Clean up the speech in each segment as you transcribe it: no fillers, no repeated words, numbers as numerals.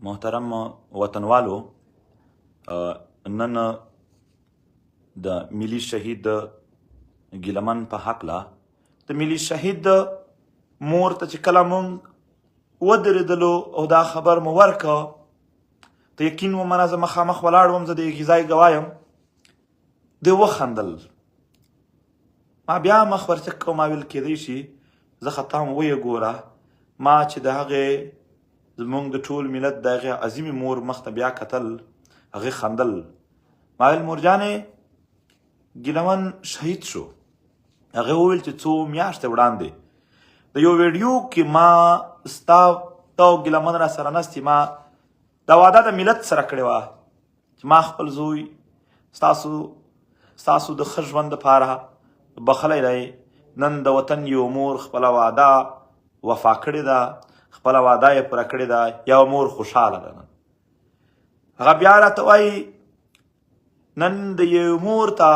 محترم وطنوالو، نن د ملي شهید ګیلمن په هکله د ملي شهید مور ته چې کله مونږ ودرېدلو او دا خبر مو ورکه، ته یقین ومنه زه مخامخ ولاړ وم، زه د یوې ځای ګواه یم. دوی وخندل، ما بیا مخ ورچک کړ، ما ویل کېدی شي زه خطا م ویې ګوره، ما چې د هغې زمونږ د ټول ملت د هغې عظیمې مور مخ ته بیا کتل، هغې خندل. ما ویل مورجانې ګیلمن شهید شو. هغې وویل چې څو میاشتې وړاندې د یو ویډیو کې ما ستا ته او ګیلمن را سره نستې، ما دا واده د ملت سره کړې وه چې ما خپل زوی ستاسو د ښه ژوند دپاره بخلی دی. نن د وطن یو مور خپله واده وفا کړې ده، خپله واده یې پوره کړې ده، یو مور خوشحاله ده. نن هغه بیا راته وایي نن د یو مور ته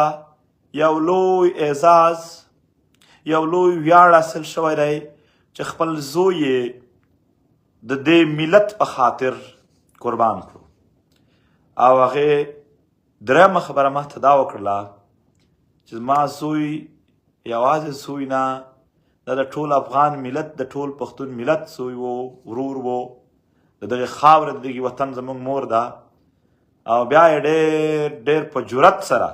یو لوی اعزاز، یو لوی ویاړ حاصل شوی دی چې خپل زوی یې د دې ملت په خاطر قربان کړو. او هغې درېیمه خبره ما ته دا وکړله چې زما زوی یوازې زوی نه، دا د ټول افغان ملت، د ټول پښتون ملت زوی و، ورور و، د دغې خاورې د دغې وطن زموږ مور ده. او بیا یې ډېر ډېر په جرت سره،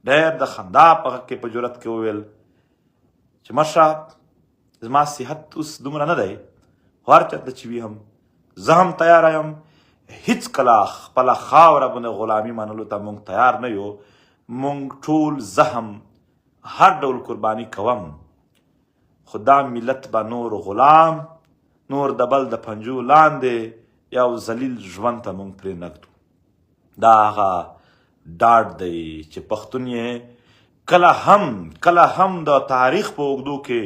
ډېر د خندا په غږ کې په جرت کې وویل چې مشه زما صحت اوس دومره نه دی، خو هر چېرته چې وي هم زه هم تیاره یم. هېڅکله خپله خاوره باندې غلامي منلو ته موږ تیار نه یو. موږ ټول زه هم هر ډول قرباني کوم، خو دا ملت به نور غلام، نور د بل د پنجو لاندې یو ذلیل ژوند ته موږ پرې نږدو. دا هغه ډاډ دی چې پښتون یې کله هم د تاریخ په اوږدو کې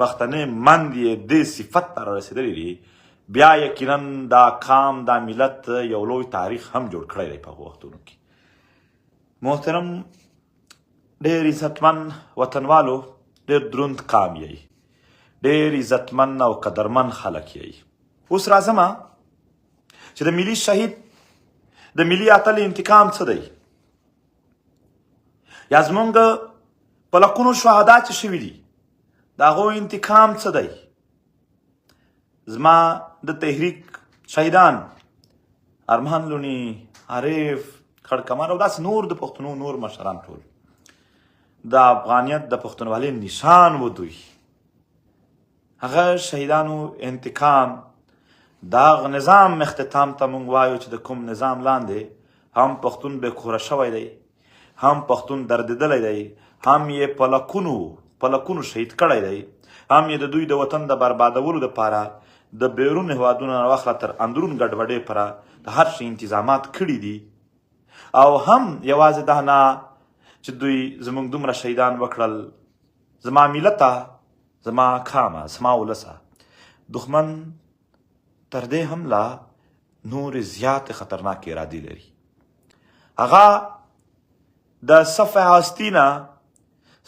پښتنې مند یې دې صفت ته رارسېدلی دي. بیا یقینا دا قام، دا ملت یو لوی تاریخ هم جوړ کړی دی په هغو وختونو کې. محترم ډېر عزتمن وطنوالو، ډېر دروند قام یی، ډېر عزتمن او قدرمن خلک یی. اوس راځمه چې د ملي شهید د ملي اتل انتقام څه دی، یا زمونږ په لکونو شهدا چې شوي دي د هغو انتقام څه دی. زما د تحریک شهیدان ارمان لوني، عارف خړکمر او داسې نور د پښتنو نور مشران ټول د افغانیت د پښتونولۍ نشان و دوی. هغه شهیدانو انتقام د هغه نظام اختتام ته موږ وایو چې د کوم نظام لاندې هم پښتون بې کوره شوی دی، هم پښتون دردېدلی دی، هم یې په لکونو شهید کړی دی، هم یې د دوی د وطن د بربادولو دپاره د بیرون هېوادونو نه واخله تر اندرون ګډوډۍ پره د هر شي انتظامات کړي دي. او هم یوازې دا نه چې دوی زموږ دومره شهیدان وکړل، زما ملته، زما قامه، زما ولسه، دښمن تر دې هم لا نورې زیاتې خطرناکې ارادې لري. هغه د صف هستي نه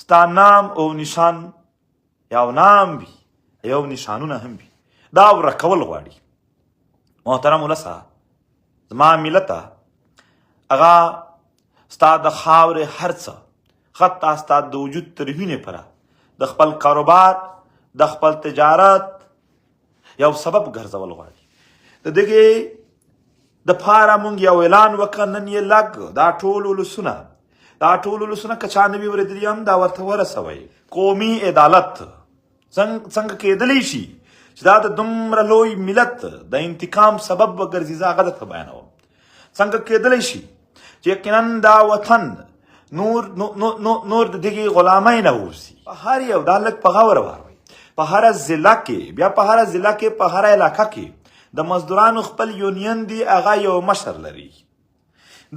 ستا نام او نشان، یو نام وي یو نشانونه هم وي، دا ورکول غواړي. محترم ولسه، زما ملته، هغه ستا د خاورې هر څه، حتی ستا د وجود تر وینې پره د خپل کاروبار، د خپل تجارت یو سبب ګرځول غواړي. د دغې دپاره موږ یو اعلان وکړه، نن یې لږ دا ټول ولسونه که چا نه وي اورېدلي هم دا ورته ورسوئ. قومي عدالت څنګه کېدلی شي چې دا د دومره لوی ملت د انتقام سبب وګرځي، زه هغه درته بیانوم. څنګه کېدلی شي چې یقینا دا وطن نور د دغې غلامۍ نه ووځي. په هر یو، دا لږ په غور واروئ، په هره ضلع کې، بیا په هره ضلع کې، په هره علاقه کې د مزدورانو خپل یونین دی، هغه یو مشر لري.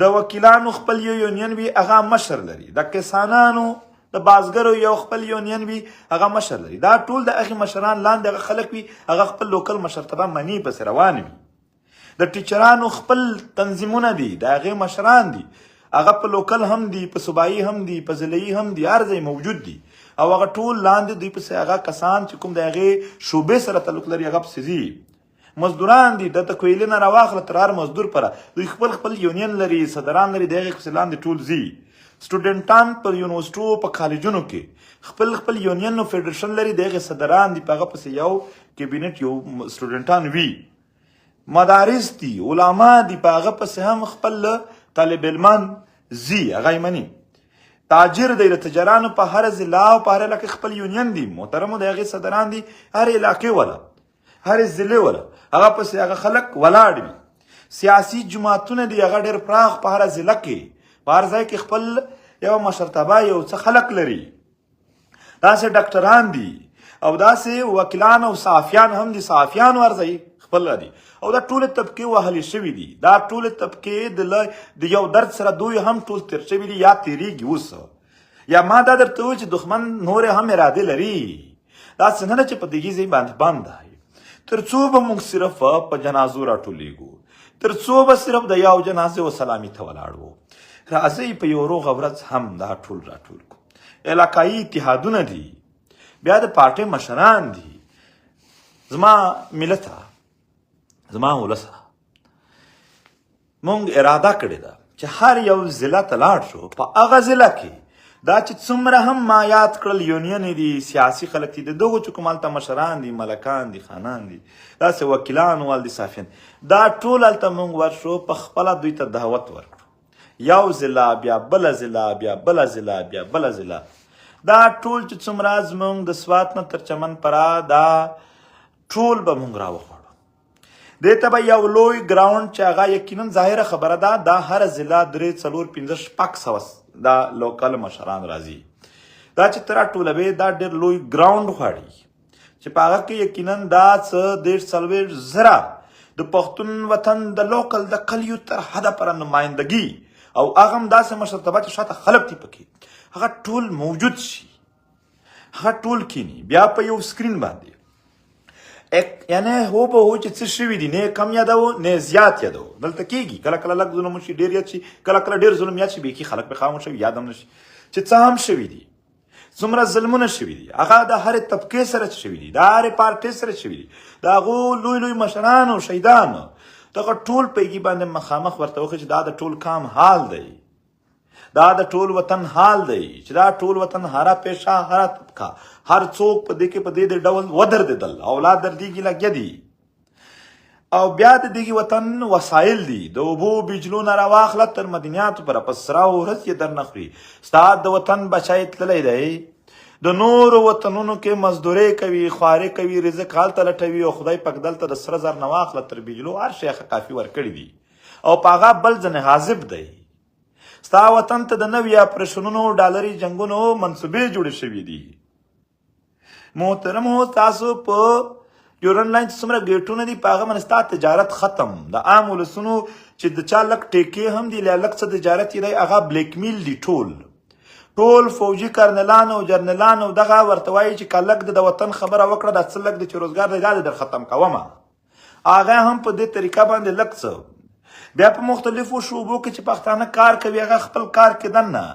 د وکیلانو خپل یو یونین وي، هغه مشر لري. د کسانانو، د بازګرو یو خپل یونین وي، هغه مشر لري. دا ټول د هغې مشران لاندې هغه خلک وي، هغه خپل لوکل مشرتبه مني پسې روان وي. د ټیچرانو خپل تنظیمونه دي، د هغې مشران دي، هغه په لوکل هم دي، په صوبایي هم دي، په ضلعي هم دي، هر ځای موجود دي. او هغه ټول لاندې دوی پسې هغه کسان چې کوم د هغې شعبې سره تعلق لري هغه پسې ځي. مزدوران دي د کویلې نه راواخله تر هر مزدور پره دوی خپل یونین لري صدران لري د هغې پسې لاندې ټول ځي سټوډنټان په یونیورسټو په کالجونو کې خپل یونین او فیډریشن لري د هغې صدران دي په هغه پسې یو کابینټ یو سټوډنټان وي مدارس دي علما دي په هغه پسې هم خپل طالب علمان زی هغه یې مني تاجر دی د تجارانو په هر ضلع او په هر علاقې خپل یونین دي محترمو د هغې صدران دي هر علاقې ولا هر ضلع ولا هغه پسې هغه خلک ولاړ وي سیاسي جماعتونه دي هغه ډېر پراخ په هر ضلع کې په هر ځای کې خپل یو مشرتابه یو څه خلک لري داسې ډاکټران دي او داسې وکیلان او صحافیان هم دي صحافیان ورځي خپل دي او دا ټول طبقې وهلې شوي دي دا ټول طبقې د یو درد سره دوی هم ټول تیر شوي دي یا تیریږي اوس یا ما دا درته وویل چې دښمن نورې هم ارادې لري دا څه نه ده چې په دغې ځای باندې بند دی تر څو به موږ صرف په جنازو راټولېږو تر څو به صرف د یو جنازې و سلامي ته ولاړ وو راځئ په یو روغه ورځ هم دا ټول راټول کړو علاقایي اتحادونه دي بیا د پارټۍ مشران دي زما ملته زما ولسه مونږ اراده کړې ده چې هر یو ضلع ته لاړ شو په هغه ضلع کې دا چې څومره هم ما یاد کړل یونین دي سیاسي خلک دي د دغو چې کوم هلته مشران دي ملکان دي خانان دي داسې وکیلان وال دي صافیان دا ټول هلته مونږ ورشو په خپله دوی ته دعوت ورکړو یو ضلع بیا بله ضلع بیا بله ضلع بیا بله ضلع دا ټول چې څومره زمونږ د سوات نه تر چمن پره دا ټول به مونږ راوخوړو دې ته به یو لوی ګراونډ چې هغه یقینا ظاهره خبره ده دا هر ضلع 3 4 5 شپږ سوه دا لوکل مشران راځي دا چې ته راټولوې دا ډېر لوی ګراونډ غواړي چې په هغه کې یقینا دا څه 1.4 زره د پښتون وطن د لوکل د کلیو تر حده پره نمایندګي او هغه هم داسې مشرتابه چې شاته خلک دي پکې هغه ټول موجود شي هغه ټول کینی بیا په یو سکرین باندې یعنی هو به هو چې څه شوي دي نه کم یادو نه زیات یادو دلته کېږي کله کله لږ ظلم وشي ډېر یاد شي کله کله ډېر ظلم یاد شي بیخي خلک پرې خاموشه وي یاد هم نه شي چې څه هم شوي دي څومره ظلمونه شوي دي هغه د هرې طبقې سره شوي دي د هرې پارټۍ سره شوي دي د هغو لوی لوی مشرانو شهیدانو دغه ټول پیږي باندې مخامخ ورته وښیي چې دا د ټول کام حال دی دا د ټول وطن حال دی چې دا ټول وطن هره پیشه هره طبقه هر څوک په دې کې په دې ډول ودرېدل اولاد دردېږي لګیا دي او بیا د دغې وطن وسایل دي د اوبو بجلو نه راواخله تر مدنیاتو پره په سره ورځ یې در نه خوري ستا د وطن بچی تللی دی د نورو وطنونو کې مزدورۍ کوي خوارې کوي رزق هلته لټوي او خدای پاک دلته د سره زر نه واخله تر بجلو هر شی کافي ورکړي دي او په هغه بل ځنې حاذب دی ستا وطن ته د نوي اپریشنونو ډالري جنګونو منصوبې جوړې شوي دي محترمو تاسو په ډیورنډ لاین چې څومره ګیټونه دي په هغه باندې ستا تجارت ختم د عام ولسونو چې د چا لږ ټیکې هم دي لږ څه تجارت یې دی هغه بلیک میل دي ټول فوجي کرنلان او جرنلان او دغه ورته وایي چې که لږ د وطن خبره وکړه دا څه لږ دی چې روزګار دی دا دې در ختم کومه هغه هم په دې طریقه باندې لږ څه بیا په مختلفو شعبو کې چې پښتانه کار کوي هغه خپل کار کې دننه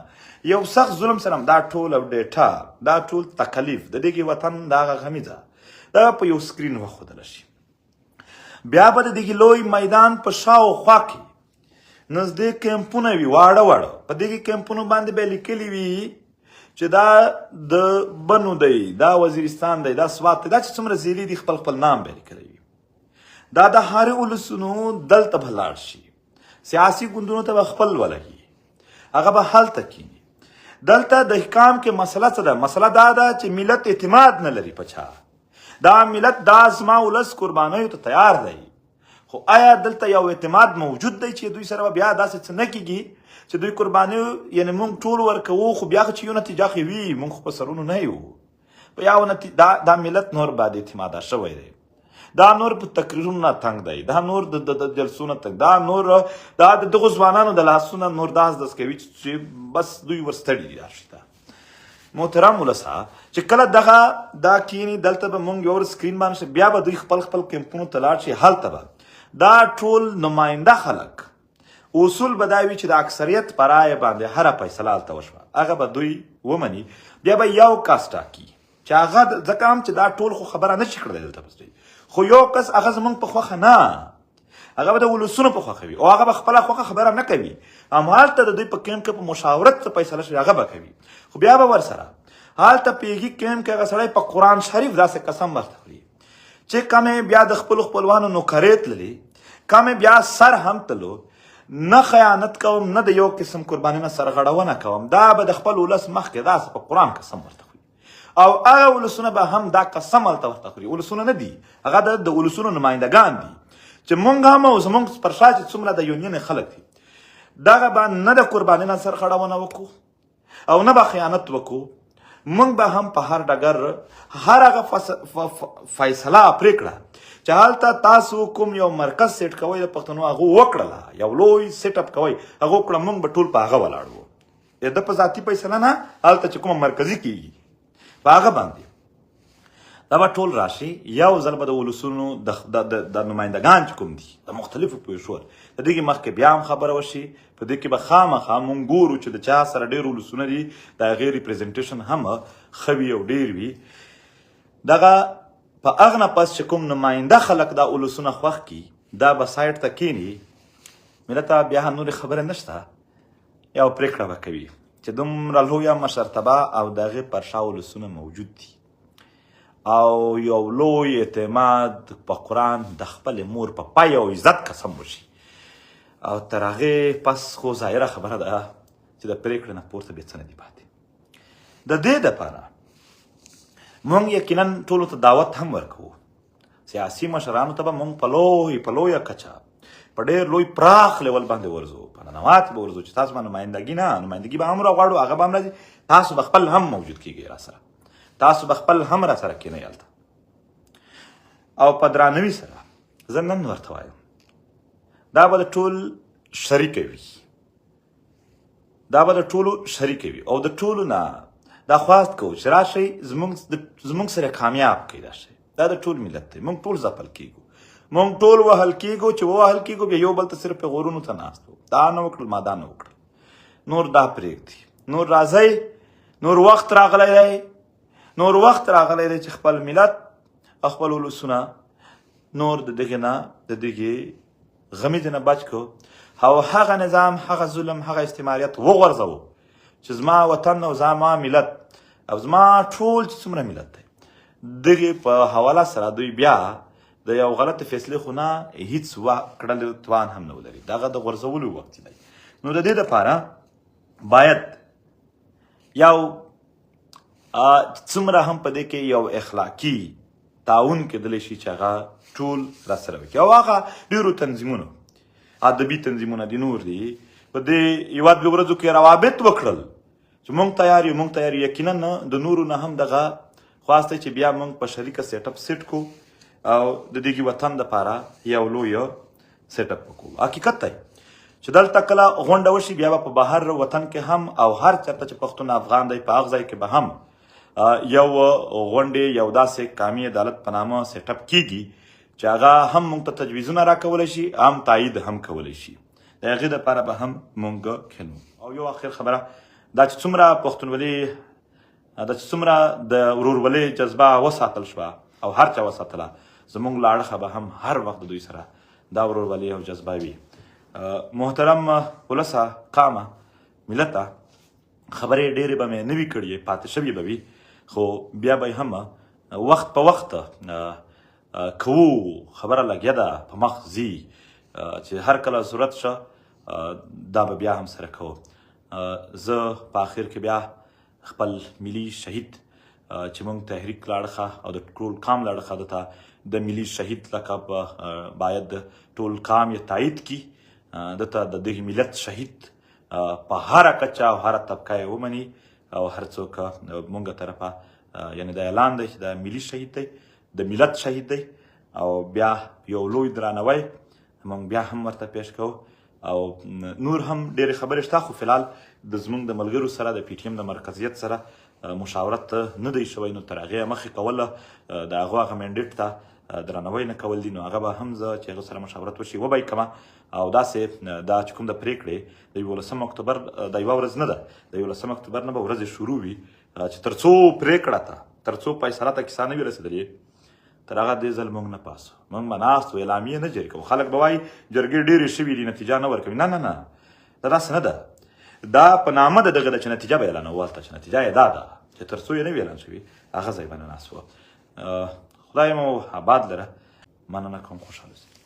یو سخت ظلم سره دا ټول اپډیټه دا ټول تکلیف د دغې وطن د هغه غمیزه دا په یو سکرین وښودلی شي بیا به د دغې لوی میدان په شاوخوا کې نږدې کیمپونه وي واړه په دغې کیمپونو باندې به لیکلي وي چې دا د بنو دی دا وزیرستان دی دا سوات دی دا چې څومره ضلعې دي خپل نام به لیکلی وي دا د هرې ولسونو دلته به لاړ شي سیاسي ګوندونو ته به خپل ولګي هغه به هلته کیني دلته د حکام کې مسله څه ده مسله دا ده چې ملت اعتماد نه لري په چا دا ملت دا زما ولس قربانیو ته تیار دی خو آیا دلته یو اعتماد موجود دی چې دوی سره بیا داسې څه نه کیږي چې دوی قربانیو یعنی مونږ ټول ورکوو خو بیا چې یو نتیجه خو وي مونږ خو په سرونو نه یو په یو دا ملت نور بعد اعتماده شوی دی دا نور په تقریرونو نه تنګ دی دا نور د جلسو نه تنګ دا نور دا د دغو ځوانانو د لاسونه نور داس کوي چې بس دوی ورستړي دي راشته محترم ولسه چې کله دغه دا کینی دلته به مونږ یو سکرین باندې بیا به دوی خپل کیمپونو ته لاړ شي هلته به دا ټول نماینده خلک اصول به دا وي چې د اکثریت په رایه باندې هره فیصله هلته وشوه هغه به دوی ومني بیا به یو کس ټاکي چې هغه ځکه هم چې دا ټول خو خبره نه شي کړلی دلته بس خو یو کس هغه زمونږ په خوښه نه، هغه به د ولسونو په خوښه وي او هغه به خپله خوښه خبره نه کوي، همالته د دوی په کیمپ کې په مشاورت څه فیصله شي هغه به کوي. خو بیا به ورسره هلته پیږي کیمپ کې هغه سړی په قرآن شریف داسې قسم ورته خوري چې کمې بیا د خپلو خپلوانو نوکرې تللي، کمې بیا سر هم تلو، نه خیانت کوم نه د یو قسم قرباني نه سرغړونه کوم، دا به د خپل ولس مخکې داسې په قرآن قسم ورته خوري. او هغه ولسونه به هم دا قسم هلته ورته خوري. ولسونه نه دي، هغه د ولسونو نمایندګان دي چې مونږ هم او زمونږ پر شا چې څومره د یونین خلک دي، دغه به نه د قرباني نه سرغړونه وکړو او نه به خیانت وکړو. مونږ به هم په هر ډګر هر هغه فیصله پرېکړه چې هلته تاسو کوم یو مرکز سیټ کوئ د پښتنو هغه وکړله، یو لوی سیټ اپ کوئ هغه وکړه، مونږ به ټول په هغه ولاړ وو. د په ذاتي فیصله نه، هلته چې کومه مرکزي کېږي په هغه باندې دا به ټول راشي. یو ځل به د ولسونو د نمایندګان چې کوم دي د مختلفو پیشور د دې مخکې بیا هم خبره وشي. په دې کې به خامخا مونږ ګورو چې د چا سره ډېر ولسونه دي د هغې ریپرزنټیشن هم ښه وي او ډېر وي. دغه په هغه نه پس چې کوم نماینده خلک دا ولسونه خوښ کړي دا به سایډ ته کښېني، ملته بیا هم نورې خبرې نشته، یو پرېکړه به کوي چې دومره لویه مشرتبه او د هغې پر شا ولسونه موجود دي او یو لوی اعتماد په قرآن د خپل مور په پای او عزت قسم وشي. او تر هغې پس خو ظاهره خبره ده چې د پرېکړې نه پورته بیا څه نه دي پاتې. د دې دپاره مونږ یقینا ټولو ته دعوت هم ورکوو، سیاسي مشرانو ته به مونږ په لویه کچه په ډېر لوی پراخ لیول باندې ورځو، په ننواتې به ورځو چې تاسو به نمایندګي نه، نمایندګي به هم راغواړو، هغه به هم راځي، تاسو به خپل هم موجود کیږئ را سره، تاسو به خپل هم را سره کښېنئ هلته او په درانوي سره. زه نن ورته وایم دا به د ټول شریکه وي، دا به د ټولو شریکه وي او د ټولو نه دا خواست کوو چې راشئ زمونږ سره کامیاب کړئ. دا شی دا د ټول ملت دی، مونږ ټول ځپل کېږو، مونږ ټول وهل کېږو چې ووهل کېږو بیا یو بل ته صرف غرونو ته ناست وو، دا نه وکړل ما دا نه وکړل، نور دا پرېږدي، نور راځئ، نور وخت راغلی دی، نور وخت راغلی دی چې خپل ملت خپل ولسونه نور د دغې نه د دغې غمیزې نه بچ کړو او هغه نظام، هغه ظلم، هغه استعماریت وغورځوو چې زما وطن او زما ملت او زما ټول چې څومره ملت دی دغې په حواله سره دوی بیا د یو غلطې فیصلې خو نه هیڅ کړلو توان هم نه ولري، دغه د غورځولو وخت دی. نو د دې دپاره باید یو څومره هم په دې کې یو اخلاقي تعاون کېدلی شي چې هغه ټول را سره وکړي او هغه ډېرو تنظیمونو، ادبي تنظیمونه دي، نور دي، په دې یوه دوه ورځو کې روابط وکړل چې مونږ تیار یو، مونږ تیار یو. یقینا د نورو نه هم دغه خواست دی چې بیا مونږ په شریکه سیټ اپ سیټ کو او د دغې وطن دپاره یو لویه سیټ اپ وکړو. حقیقت دی چې دلته کله غونډه وشي بیا به په بهر وطن کې هم او هر چېرته چې پښتون افغان دی په هغه ځای کې به هم یو غونډې یو داسې قامي عدالت په نامه سیټ اپ کېږي چې هغه هم مونږ ته تجویزونه راکولی شي، هم تایید هم کولی شي، د هغې دپاره به هم مونږ کښېنو. او یو اخر خبره دا چې څومره پښتونولي، دا چې څومره د ورورولۍ جذبه وساتل شوه او هر چا وساتله، زمونږ له اړخه به هم هر وخت د دوی سره دا ورورولي او جذبه وي. محترم ولسه، قامه، ملته، خبرې ډېرې به مې نه وي کړې، پاتې شوې به وي، خو بیا به هم وخت په وخت کوو، خبره لګیا ده په مخ ځي چې هر کله ضرورت شه دا به بیا هم سره کوو. زه په آخر کې بیا خپل ملي شهید چې مونږ تحریک له اړخه او د ټول قام له اړخه دته د ملي شهید لقب باید ټول قام یې تایید کړي، دته د دغې ملت شهید په هره کچه او هره طبقه یې ومني او هر څوک مونږ طرفه یعنې دا اعلان دی چې دا ملي شهید دی، د ملت شهید دی او بیا یو لوی درناوی مونږ بیا هم ورته پیش کوو. او نور هم ډېرې خبرې شته خو فلحال د زمونږ د ملګرو سره د پی ټي ایم د مرکزیت سره مشاورت نه دی شوی، نو تر هغې مخکې کوله د هغو هغه مینډیټ ته درناوی نه کول دي، نو هغه به هم زه چې هغه سره مشاورت وشي وبه یې کړمه. او داسې دا چې کوم د پرېکړې د 11 اکتوبر د یوه ورځ نه ده، د 11 اکتوبر نه به ورځې شروع وي چې تر څو پرېکړه ته، تر څو فیصله ته کیسه نه وي رسېدلې، تر هغه دې ځل موږ نه پاسو موږ به ناست و اعلامیې نه جاري کوو خلک به وایي جرګې ډېرې شوي دي نتیجه نه ورکوي نه نه نه دا داسې نه ده دا په نامه د دغه ده چې نتیجه به اعلانوو هلته چې نتیجه یې دا ده چې تر څو یې نه وي اعلان شوي هغه ځای به نه ناست وو خدای مو آباد لره مننه کوم خوشحاله اوسئ